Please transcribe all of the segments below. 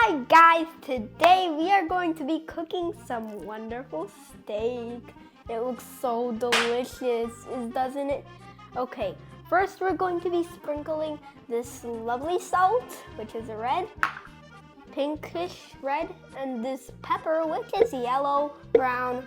Hi guys, today we are going to be cooking some wonderful steak. It looks so delicious, doesn't it? Okay, first we're going to be sprinkling this lovely salt, which is a red, pinkish red, and this pepper, which is yellow, brown,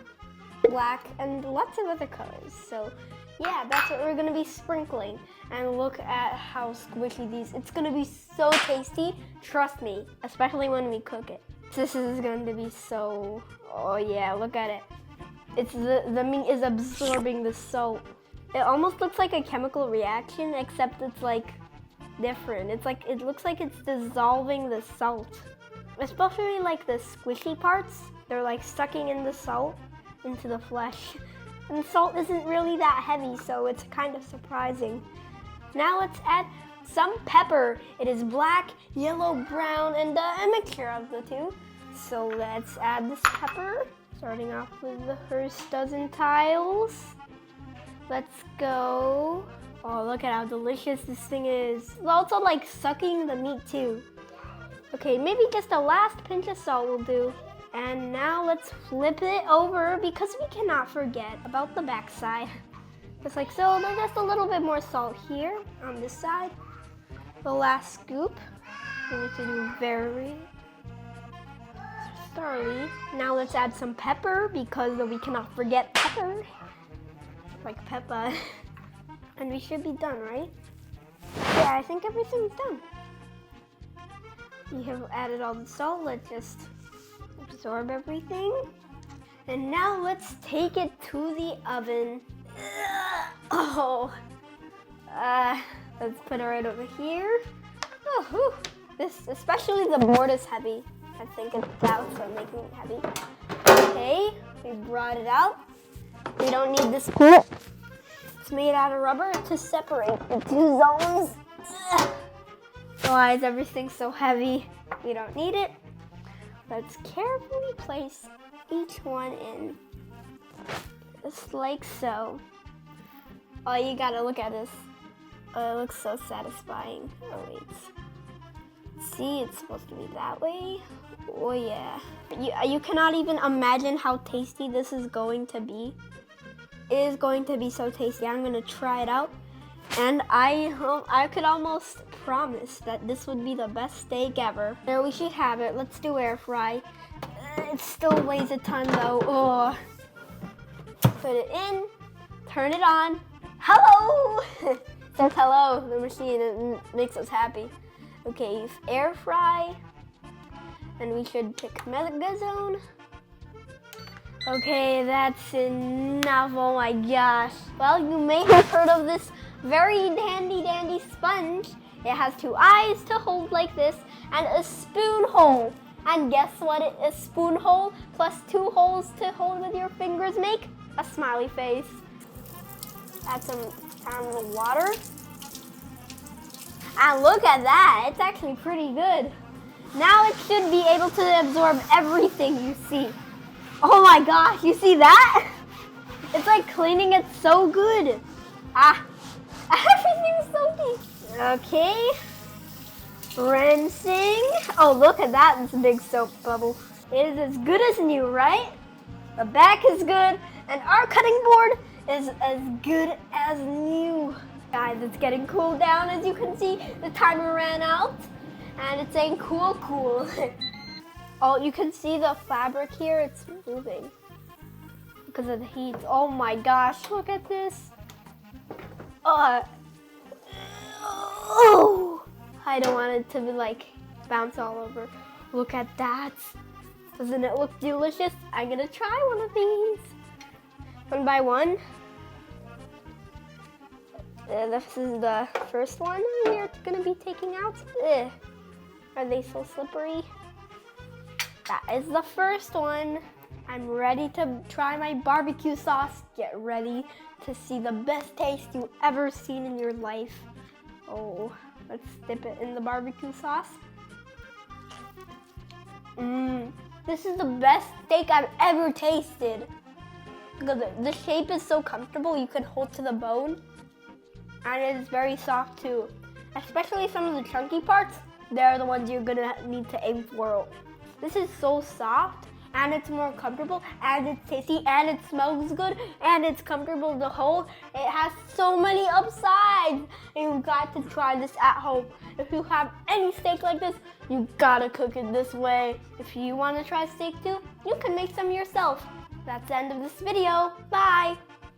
black, and lots of other colors. So yeah, that's what we're gonna be sprinkling. And look at how squishy it's gonna be so tasty. Trust me, especially when we cook it. This is going to be so, oh yeah, look at it. It's the meat is absorbing the salt. It almost looks like a chemical reaction, except it's like different. It looks like it's dissolving the salt. Especially like the squishy parts, they're like sucking in the salt into the flesh. And salt isn't really that heavy, so it's kind of surprising. Now let's add some pepper. It is black, yellow, brown, and a mixture of the two. So let's add this pepper, starting off with the first dozen tiles. Let's go. Oh, look at how delicious this thing is. It's also like sucking the meat too. Okay, maybe just a last pinch of salt will do. And now let's flip it over because we cannot forget about the back side. Just like so, there's just a little bit more salt here on this side. The last scoop, we need to do very thoroughly. Now let's add some pepper because we cannot forget pepper. Like pepper. And we should be done, right? Yeah, I think everything's done. We have added all the salt. Let's just absorb everything. And now let's take it to the oven. Let's put it right over here. Oh, whew. This, especially the board is heavy. I think it's out, so making it heavy. Okay, we brought it out. We don't need this clip. It's made out of rubber to separate the two zones. Why is everything so heavy? We don't need it. Let's carefully place each one in, just like so. Oh, you gotta look at this. Oh, it looks so satisfying. Oh wait. See, it's supposed to be that way. Oh yeah. You cannot even imagine how tasty this is going to be. It is going to be so tasty. I'm gonna try it out. And I could almost promise that this would be the best steak ever. There, we should have it. Let's do air fry. It still weighs a ton though. Oh. Put it in, turn it on. Hello! It says hello, the machine, it makes us happy. Okay, air fry. And we should pick Mega Zone. Okay, that's enough. Oh my gosh. Well, you may have heard of this very dandy sponge. It has two eyes to hold like this and a spoon hole. And guess what a spoon hole plus two holes to hold with your fingers make? A smiley face. Add some water. And look at that, it's actually pretty good. Now it should be able to absorb everything you see. Oh my gosh, you see that? It's like cleaning it so good. Everything's so tasty. Okay, rinsing. Oh, look at that, this big soap bubble. It is as good as new, right? The back is good, and our cutting board is as good as new. Guys, it's getting cooled down. As you can see, the timer ran out, and it's saying cool. Oh, you can see the fabric here, it's moving because of the heat. Oh my gosh, look at this. Oh, I don't want it to be like bounce all over. Look at that. Doesn't it look delicious? I'm gonna try one of these. One by one. This is the first one we're gonna be taking out. Are they so slippery? That is the first one. I'm ready to try my barbecue sauce. Get ready to see the best taste you've ever seen in your life. Oh, let's dip it in the barbecue sauce. This is the best steak I've ever tasted. Because the shape is so comfortable, you can hold to the bone. And it is very soft too. Especially some of the chunky parts. they're the ones you're gonna need to aim for. This is so soft, and it's more comfortable, and it's tasty, and it smells good, and it's comfortable to hold. It has so many upsides, and you've got to try this at home. If you have any steak like this, you gotta cook it this way. If you wanna try steak too, you can make some yourself. That's the end of this video. Bye!